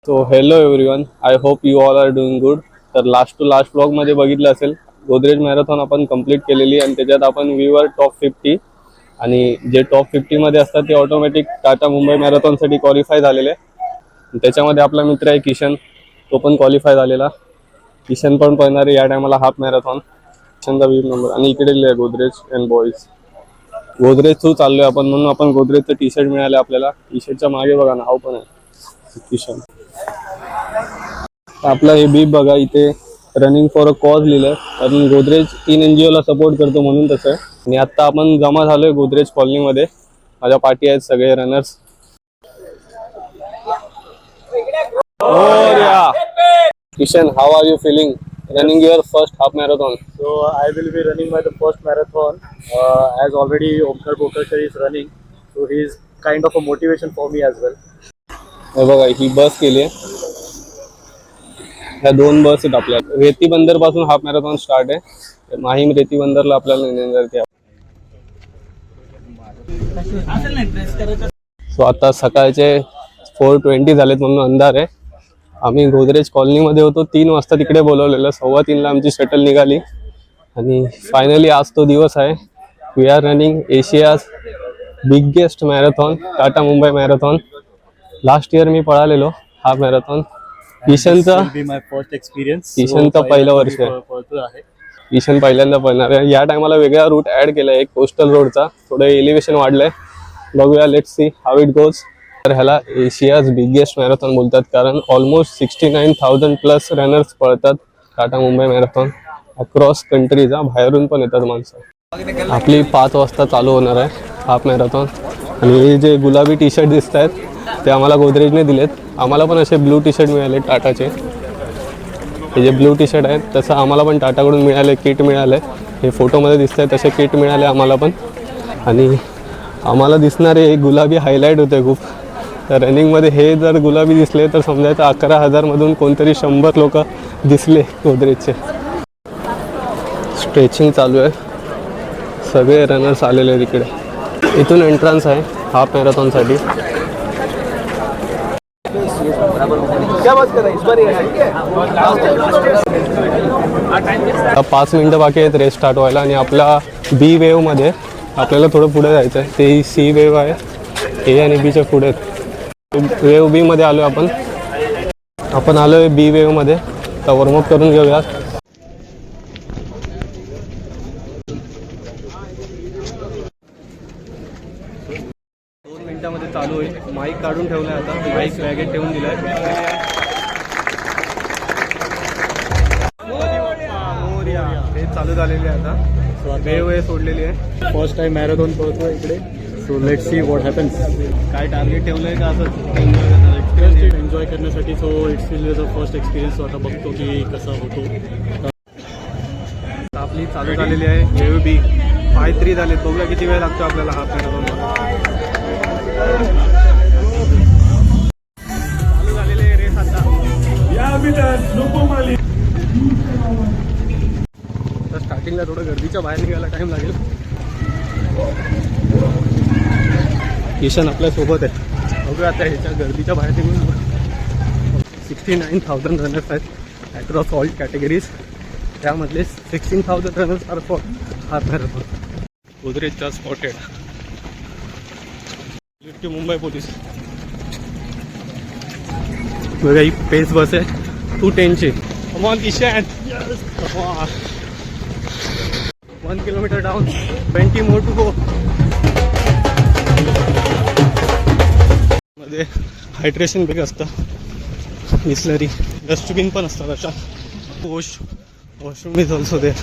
So hello everyone, I hope you all are doing good. तर last to last व्लॉगमध्ये बघितलं असेल, Godrej marathon आपण कंप्लीट केलेली आणि त्याच्यात आपण व्ह्यूवर टॉप 50 आणि जे टॉप 50मध्ये असतात ते ऑटोमॅटिक टाटा मुंबई मॅरेथॉनसाठी क्वालिफाय झालेले. त्याच्यामध्ये आपला मित्र आहे किशन, तो पण क्वालिफाय झालेला. किशन पण पळणार आहे या टायमाला हाफ मॅरेथॉन. किशनचा 20 नंबर आणि इकडे लिहिलं आहे Godrej and boys. Godrej through चाललोय आपण म्हणून आपण गोदरेजचं टी शर्ट मिळाले आपल्याला. टी शर्टच्या मागे बघा नाव पण आहे किशन. आपलं हे बीप बघा, इथे रनिंग फॉर अ कॉज लिहिलंय कारण गोदरेज 3 NGO ला सपोर्ट करतो म्हणून तसं. आणि आता आपण जमा झालोय गोदरेज कॉलनीमध्ये. माझ्या पाठी आहेत सगळे runners. Kishan, how are you feeling running your first half marathon? So I will be running my first marathon as already Omkar Bokarkar is running. So he is kind of a motivation for me as well. हे बघा ही बस केली आहे. ह्या 2 बस आहेत आपल्या. रेती बंदर पासून हाफ मॅरेथॉन स्टार्ट आहे. माहीम रेती बंदरला आपल्याला नेण्यासाठी. सो आता सकाळचे 4:20 झालेत म्हणून अंधार आहे. आम्ही गोदरेज कॉलनीमध्ये होतो. 3 वाजता तिकडे बोलवलेलं. 3:15ला आमची शटल निघाली आणि फायनली आज तो दिवस आहे. We are running Asia's biggest marathon, Tata Mumbai marathon. Last year मी पळालेलो हाफ मॅरेथॉन. किशनचा पहिलं वर्ष आहे. किशन पहिल्यांदा पळणार आहे. या टायमाला वेगळा रूट ऍड केलाय, एक कोस्टल रोडचा. थोडं एलिव्हेशन वाढलंय. बघूया, let's see how it goes. तर ह्याला एशियाज बिगेस्ट मॅरेथॉन बोलतात कारण ऑलमोस्ट 69,000 प्लस रनर्स पळतात Tata Mumbai marathon across countries. बाहेरून पण येतात माणसं. आपली 5 वाजता चालू होणार आहे हाफ मॅरेथॉन. आणि हे जे गुलाबी टी शर्ट दिसत आहेत ते आम्हाला गोदरेजने दिलेत. आम्हाला पण असे ब्लू टी शर्ट मिळाले टाटाचे. हे जे ब्लू टी शर्ट आहेत तसं आम्हाला पण टाटाकडून मिळाले, किट मिळाले. हे फोटोमध्ये दिसत आहे तसे किट मिळाले आम्हाला पण. आणि आम्हाला दिसणारे एक गुलाबी हायलाईट होते खूप. तर रनिंगमध्ये हे जर गुलाबी दिसले तर समजायचं 11,000मधून कोणतरी 100 लोक दिसले गोदरेजचे. स्ट्रेचिंग चालू आहे. सगळे रनर्स आलेले आहेत इकडे. इथून एंट्रन्स आहे हाफ मॅरेथॉनसाठी. 5 मिनटं बाकी आहेत रेस स्टार्ट व्हायला. आणि आपला बी वेवमध्ये आपल्याला थोडं पुढे जायचं आहे. ते सी वेव आहे, ए आणि बीच्या पुढे. वेव बी मध्ये आलो आपण आलोय बी वेव मध्ये. तर वॉर्मअप करून घेऊया. दोन मिनिटांमध्ये चालू होईल. माईक काढून ठेवलाय आता. माईक बॅगेत ठेवून दिलाय. हे चालू झालेली आहे आता. वेव हे सोडलेली आहे. फर्स्ट टाइम मॅरेथॉन पळतोय इकडे. So let's see what happens. काय टार्गेट ठेवलंय का असं एन्जॉय करण्यासाठी. So it's will be the first experience. So आता बघतो की कसा होतो. आपली चालू झालेली आहे वेव बी. 5:03 झाले. बघूया किती वेळ लागतो आपल्याला हाफ मॅरेथॉनला. चालू झालेले आहे रेस आता. तर स्टार्टिंगला थोडं गर्दीच्या बाहेर निघायला टाइम लागेल. किशन आपल्या सोबत आहे. बघूया आता ह्याच्या गर्दीच्या बाहेर निघून. 69,000 रनर्स आहेत ॲक्रॉस ऑल कॅटेगरीज. त्यामधले 16,000 runners are for half marathon. गोदरेजचा स्पॉटेड मुंबई पोलीस. बघा ही पेस बस आहे 210ची. Come on Kishan. 1 kilometre down, 20 more to go. मध्ये हायड्रेशन बॅग असतं, बिस्लरी, डस्टबिन पण असतात अशा. Washroom is also there.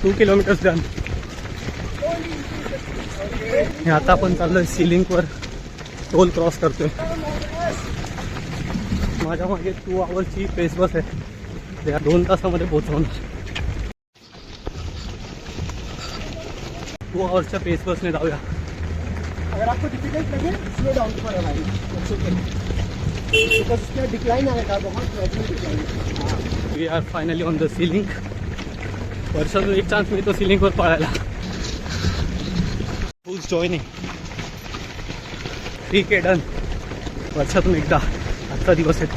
Two kilometres done. आता आपण चाललोय सीलिंकवर. टोल क्रॉस करतोय. माझ्या मागे 2 आवर्सची पेस बस आहे. त्या 2 तासामध्ये पोहोचवणार. 2 आवर्सच्या पेस बसने जाऊया. अगर आपको डिफिकल्ट लगे स्लो डाउन पर डिक्लाइन आएगा बहुत. We are finally on the ceiling. वर्षातून एक चान्स मिळतो सिलिंगवर पळायला. Who's joining. ठीक आहे, डन. वर्षातून एकदा आजचा दिवस येतो.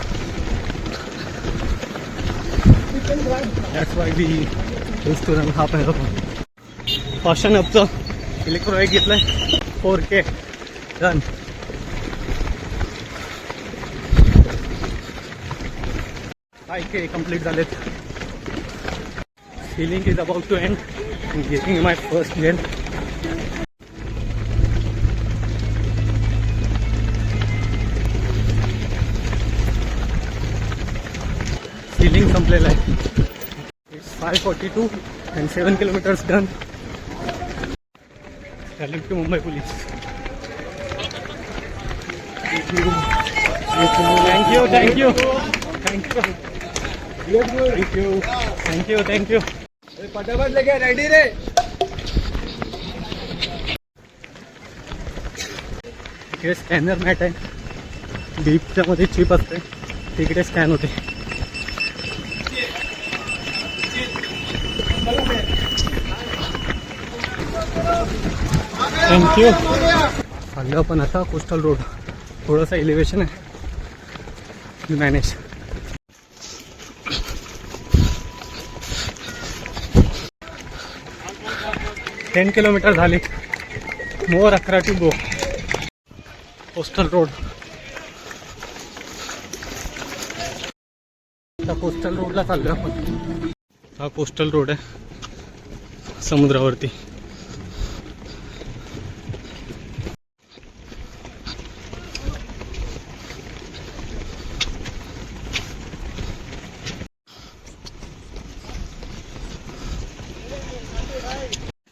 That's why we use to run हा मॅरेथॉन. फॉशन अपचं इलेक्ट्रोलाइट घेतलंय 4K. डन. 5K कंप्लीट झालेत. Feeling is about to end. I'm getting my first gel. Feeling संपलेला आहे. It's 5:42 and 7 kilometers done. Select to Mumbai Police. Thank you. Thank you. Thank you. Thank you. Thank you. Thank you. Thank you. फटाफट लेके ready रे. इकडे scanner mat आहे. डीपच्या मध्ये chip असते, तिकडे scan होते. थँक्यू. चाललं पण आता कोस्टल रोड. थोडंसं एलिव्हेशन आहे. मॅनेज. 10 किलोमीटर झाले. मोर 11 टू गो. Coastal road. आता कोस्टल रोडला चाललोय आपण. हा कोस्टल रोड आहे समुद्रावरती.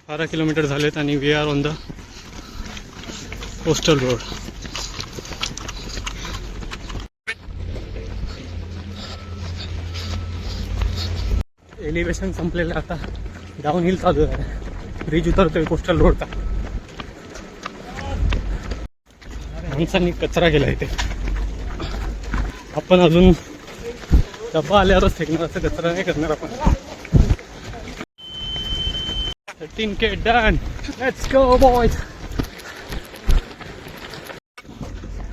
बारा किलोमीटर झालेत आणि we are on the coastal road. Elevation संपलेलं आता डाऊन हिल चालू आहे. ब्रिज उतरतोय कोस्टल रोडचा. माणसांनी कचरा केला इथे. आपण अजून डब्बा आल्यावरच फेकणार, असं कचरा नाही करणार आपण. 13K done. Let's go, boys.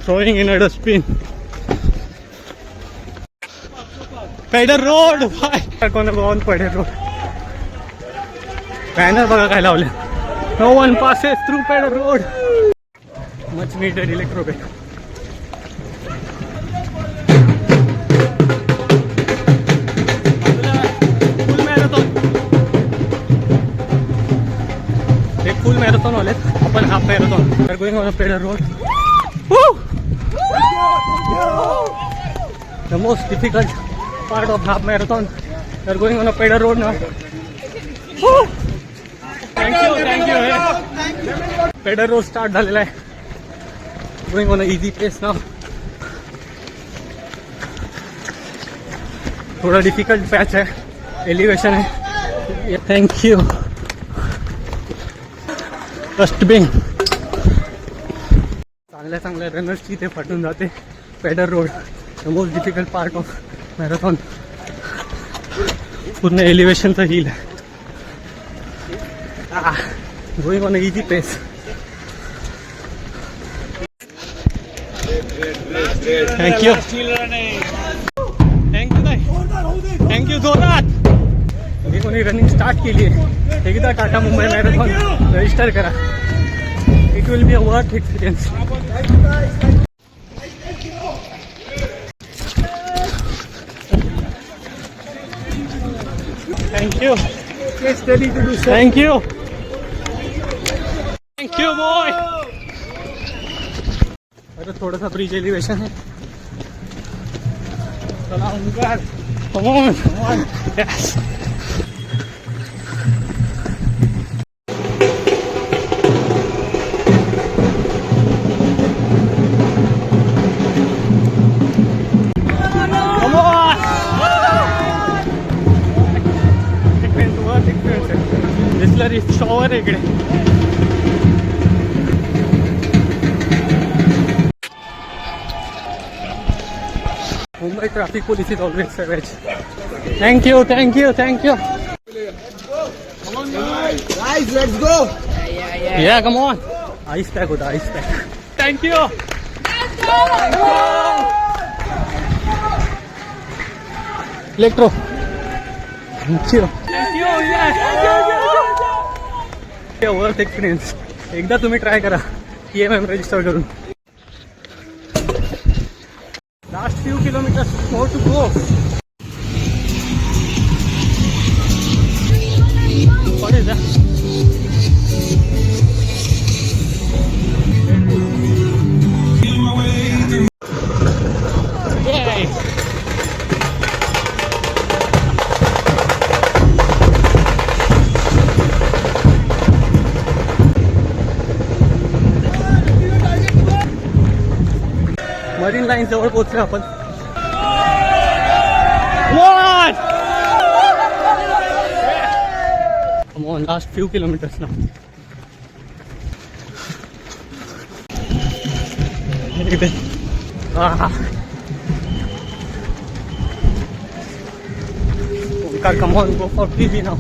Throwing in a dustbin. Pedal road. Why? Gonna go on pedal road. Banner बघा काय लावले. No one passes through pedal road. Much needed electrobike. Full marathon वाले, आपण half marathon. We are going on a Peddar Road. The most difficult part of half marathon. We are going on a Peddar Road now. Thank you. Thank you. Peddar Road start झालेला आहे. Going on a easy pace now. थोडा difficult patch आहे, elevation आहे. Thank you. Dustbin. चांगल्या रनर्सची ते फाटून जाते. Peddar Road the most difficult part of marathon. पूर्ण एलिव्हेशनचं हिल आहे. Going on easy pace. Thank you. Thank you जोरात. मी कोणी रनिंग स्टार्ट केली आहे, एकदा टाटा मुंबई मॅरेथॉन रजिस्टर करा. It will be a worth experience. Thank you. Thank you. Thank you boy. अरे थोडासा ब्रिज एलिव्हेशन आहे. चला Omkar. Come on. Yes. Bisleri shower आहे इकडे. Mumbai traffic police is always savage. Thank you. Thank you. Thank you. Guys, let's go. Yeah, come on. Ice pack होता, ice pack. Thank you. Electro. Thank you. Thank you. Yeah. Worth experience. एकदा तुम्ही try करा EMM register करून. Last few kilometers more to go. What is that? Yay! Marine line जवळ पोहोचलो आपण. What? Come on, last few kilometers now. Omkar, come on, go for PB now.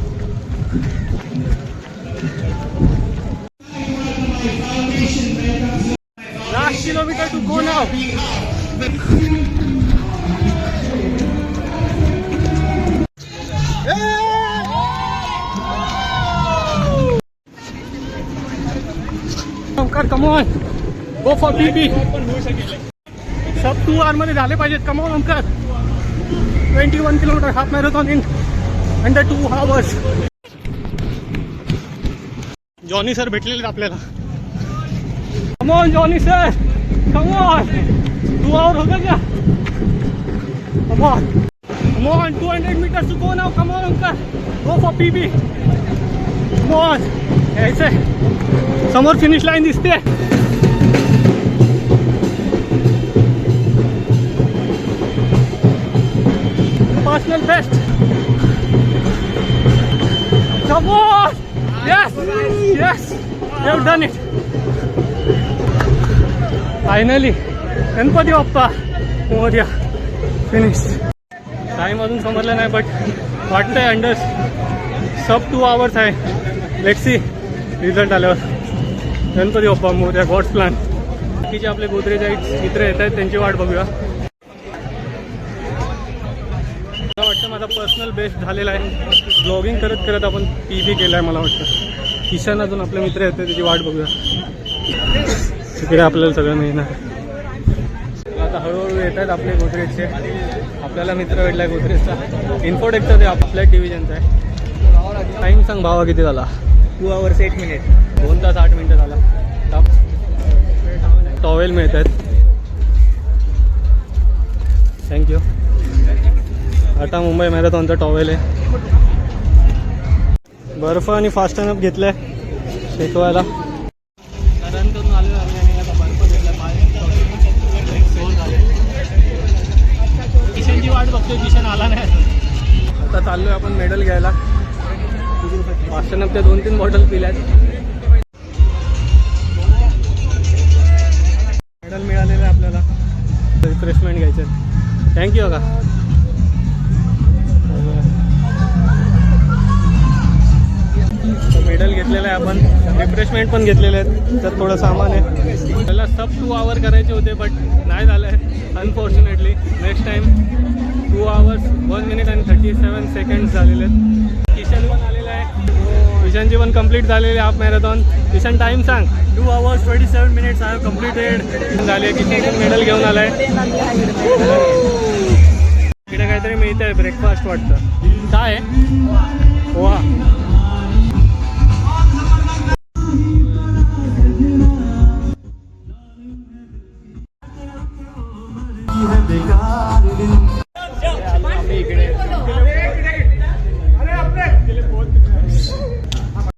Last kilometer to go now. Omkar, come on, go for PB. Sub 2 hour मध्ये झाले पाहिजेत. Come on, Omkar. 21 kilometer half marathon in under 2 hours. Johnny sir भेटलेले आपल्याला. Come on, Johnny sir. Come on. 2 hour हो गया क्या? Come on. Come on, 200 meters to go now. Come on, Omkar. Go for PB. Come on. ऐसे समोर finish line दिसते. Personal best. Come on. Yes. Yes. You have done it. Finally. Ganpati Bappa Morya. Finish. Time अजून समजला नाही but वाटतंय under sub 2 hours आहे. Let's see result आल्यावर. Ganpati Bappa Morya. God's plan. बाकीचे आपले गोदरेज मित्र येत आहेत त्यांची वाट बघूया. मला वाटतं माझा पर्सनल बेस्ट झालेला आहे. ब्लॉगिंग करत करत आपण PB केलं आहे मला वाटतं. किशन अजून आपले मित्र येते त्याची वाट बघूया. तिकडे आपल्याला सगळं मिळणार. आता हळूहळू येत आहेत आपले गोदरेजचे. आपल्याला मित्र भेटला आहे गोदरेजचा. इन्फोटेकचा ते आपल्या डिव्हिजनचा आहे. टाईम सांग भावा किती झाला? 2 hours 8 minutes. 2 तास 8 मिनटं झाला. टॉवेल मिळत आहेत. थँक्यू. टाटा मुंबई मॅरेथॉनचा टॉवेल आहे. बर्फ आणि फास्ट अप घेतलंय शेकवायला. रन करून आलेलो आम्ही आणि आता बर्फ घेतला. किशनची वाट बघतोय. किशन आला नाही. आता चाललोय आपण मेडल घ्यायला. फास्ट अपच्या 2-3 बॉटल पिल्यात. मेडल मिळालेलं आहे आपल्याला. रिफ्रेशमेंट घ्यायचं. थँक्यू का. मेडल घेतलेलं आहे आपण. रिफ्रेशमेंट पण घेतलेले आहेत. तर थोडं सामान आहे. त्याला सब 2 hour करायचे होते बट नाही झालं आहे unfortunately. Next time 2 hours 1 minute and 37 seconds झालेले आहेत. किशन पण आलेला आहे. किशनची पण कंप्लीट झालेली हाफ मॅरेथॉन. किशन टाईम सांग. 2 hours 27 minutes. I have completed. झाले. किशन मेडल घेऊन आलाय. इकडे काहीतरी मिळत आहे ब्रेकफास्ट वाटतं. काय आहे? वा.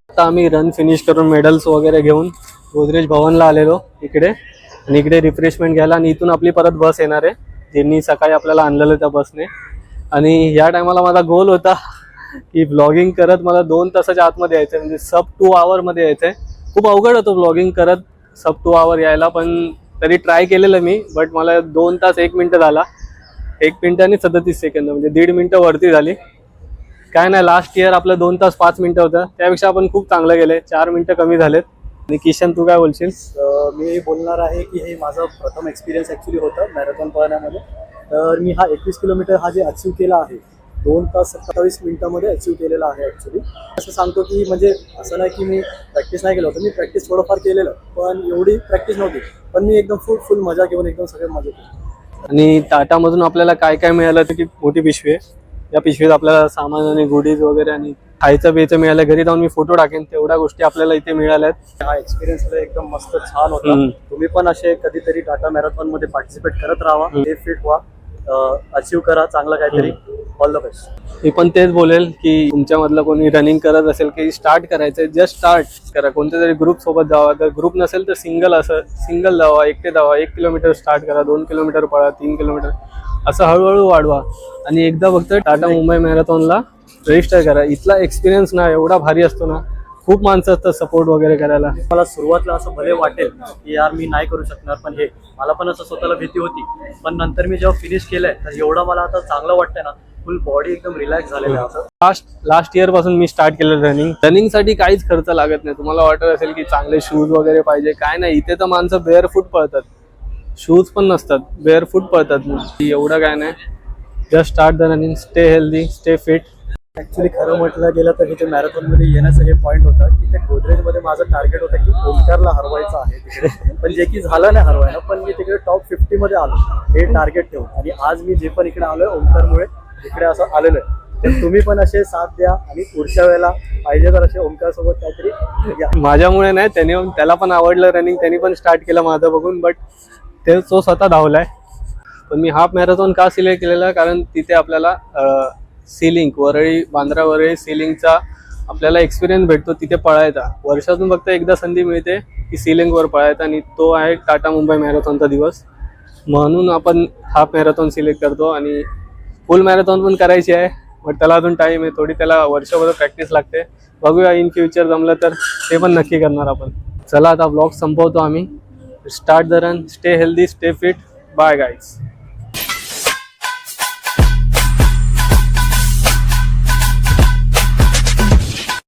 आता आम्ही रन फिनिश करून मेडल्स वगैरे घेऊन गोदरेज भवनला आलेलो इकडे. आणि इकडे रिफ्रेशमेंट घ्यायला. आणि इथून आपली परत बस येणार आहे. ज्यांनी सकाळी आपल्याला आणलेलं त्या बसने. आणि या टायमाला माझा गोल होता की ब्लॉगिंग करत मला 2 तासाच्या आतमध्ये यायचं. म्हणजे सब 2 hour मध्ये यायचंय. खूप अवघड होतं ब्लॉगिंग करत सब 2 hour यायला. पण तरी ट्राय केलेलं मी. बट मला 2 तास 1 मिनिट झाला. 1 मिनिट आणि 37 सेकंद म्हणजे 1.5 मिनिटं वरती झाली. काय नाही, लास्ट इयर आपलं 2 तास 5 मिनिटं होतं, त्यापेक्षा आपण खूप चांगलं गेले, 4 मिनिटं कमी झालेत. आणि किशन तू काय बोलशील? मी बोलणार आहे की हे माझं प्रथम एक्सपिरियन्स ॲक्च्युली होतं मॅरेथॉन पळण्यामध्ये. तर मी हा 21 किलोमीटर हा जे अचीव केला आहे 2 तास 27 मिनिटामध्ये अचीव केलेला आहे. ॲक्च्युली असं सांगतो की म्हणजे असं नाही की मी प्रॅक्टिस नाही केलं होतं, मी प्रॅक्टिस थोडंफार केलेलं, पण एवढी प्रॅक्टिस नव्हती. पण मी एकदम फुल मजा घेऊन एकदम सगळे मजा केली. आणि टाटामधून आपल्याला काय काय मिळालं तर की मोठी पिशवी आहे. या पिशवीत आपल्याला सामान आणि गुडीज वगैरे आणि खायचं प्यायचं मिळालं. घरी जाऊन मी फोटो टाकेन, तेवढ्या गोष्टी आपल्याला इथे मिळाल्यात. हा एक्सपिरियन्स एकदम मस्त छान होता. तुम्ही पण असे कधीतरी टाटा मॅरेथॉन मध्ये पार्टिसिपेट करत राहा, ते फिट व्हा, अचीव करा चांगलं काहीतरी. All the best. मी पण तेच बोलेल की तुमच्यामधलं कोणी रनिंग करत असेल की स्टार्ट करायचंय, जस्ट स्टार्ट करा. कोणत्या तरी ग्रुप सोबत जावा, जर ग्रुप नसेल तर सिंगल जावा, एकटे जावा. 1 किलोमीटर स्टार्ट करा, 2 किलोमीटर पळा, 3 किलोमीटर, असं हळूहळू वाढवा. आणि एकदा फक्त टाटा मुंबई मॅरेथॉनला रजिस्टर करा. इथला एक्सपिरियन्स ना एवढा भारी असतो ना, खूप माणसं असतात सपोर्ट वगैरे करायला. मला सुरुवातीला असं भले वाटेल की यार मी नाही करू शकणार, पण हे मला पण असं स्वतःला भीती होती. पण नंतर मी जेव्हा फिनिश केलंय तर एवढं मला आता चांगलं वाटतंय ना, फुल बॉडी एकदम रिलॅक्स झालेलं आहे. लास्ट इयर पासून मी स्टार्ट केलं रनिंगसाठी काहीच खर्च लागत नाही. तुम्हाला वाटत असेल की चांगले शूज वगैरे पाहिजे, काय नाही. इथे तर माणसं बेअर फूट पळतात, शूज पण नसतात, बेअर फूट पळतात. एवढं काय नाही, just start the running, stay healthy, stay fit. Actually खरं म्हटलं गेलं तर इथे मॅरेथॉनमध्ये येण्याचं हे पॉईंट होता की ते गोदरेजमध्ये माझं टार्गेट होतं की ओमकारला हरवायचं आहे तिकडे, पण जे की झालं नाही हरवायला. पण मी तिकडे टॉप 50 मध्ये आलो हे टार्गेट ठेवून. आणि आज मी जे पण इकडे आलोय ओमकारमुळे इकडे असं आलेलो आहे. तर तुम्ही पण असे साथ द्या आणि पुढच्या वेळेला पाहिजे तर असे ओमकार सोबत काहीतरी या. माझ्यामुळे नाही, त्याला पण आवडलं रनिंग, त्यांनी पण स्टार्ट केलं माझं बघून, बट तो स्वतः धावलाय. पण मी हाफ मॅरेथॉन का सिलेक्ट केलेला, कारण तिथे आपल्याला सिलिंग बांद्रा वरळी सिलिंगचा आपल्याला एक्सपिरियन्स भेटतो तिथे पळायचा. वर्षातून फक्त एकदा संधी मिळते की सिलिंगवर पळायचा, आणि तो आहे टाटा मुंबई मॅरेथॉनचा दिवस. म्हणून आपण हाफ मॅरेथॉन सिलेक्ट करतो. आणि फुल मॅरेथॉन पण करायची आहे, बट त्याला अजून टाईम आहे, थोडी त्याला वर्षभर प्रॅक्टिस लागते. बघूया इन फ्युचर जमलं तर ते पण नक्की करणार आपण. चला आता ब्लॉग संपवतो आम्ही. Start the run, stay healthy, stay fit. Bye guys.